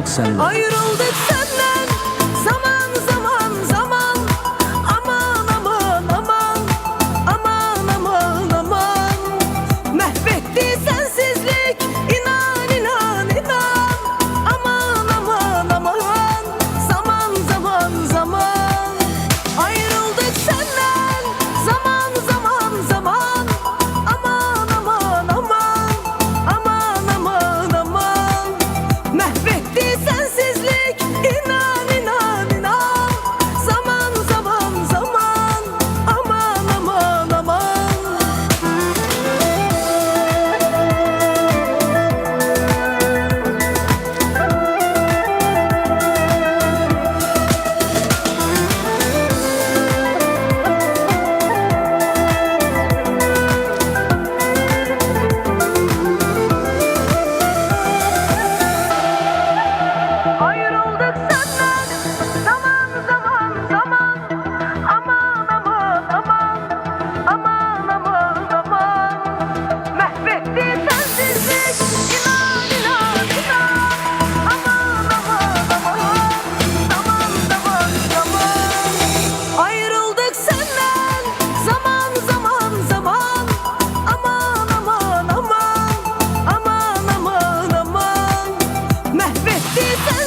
ayrıldık senden. Ayrıldık senden zaman zaman zaman. Aman aman aman aman aman aman. Mahvetti sensizlik inan inan inan. Aman aman aman zaman zaman zaman. Ayrıldık senden zaman zaman zaman. Aman aman aman aman aman aman. Mahvetti sensizlik inan inan inan. Zaman zaman zaman. Aman aman aman. Ayrıldık senden zaman zaman zaman. Aman aman aman aman aman aman. Mahvetti sensizlik inan inan inan. Aman aman aman zaman zaman zaman. Ayrıldık senden zaman zaman zaman. Aman aman aman aman aman aman. Mahvetti sensizlik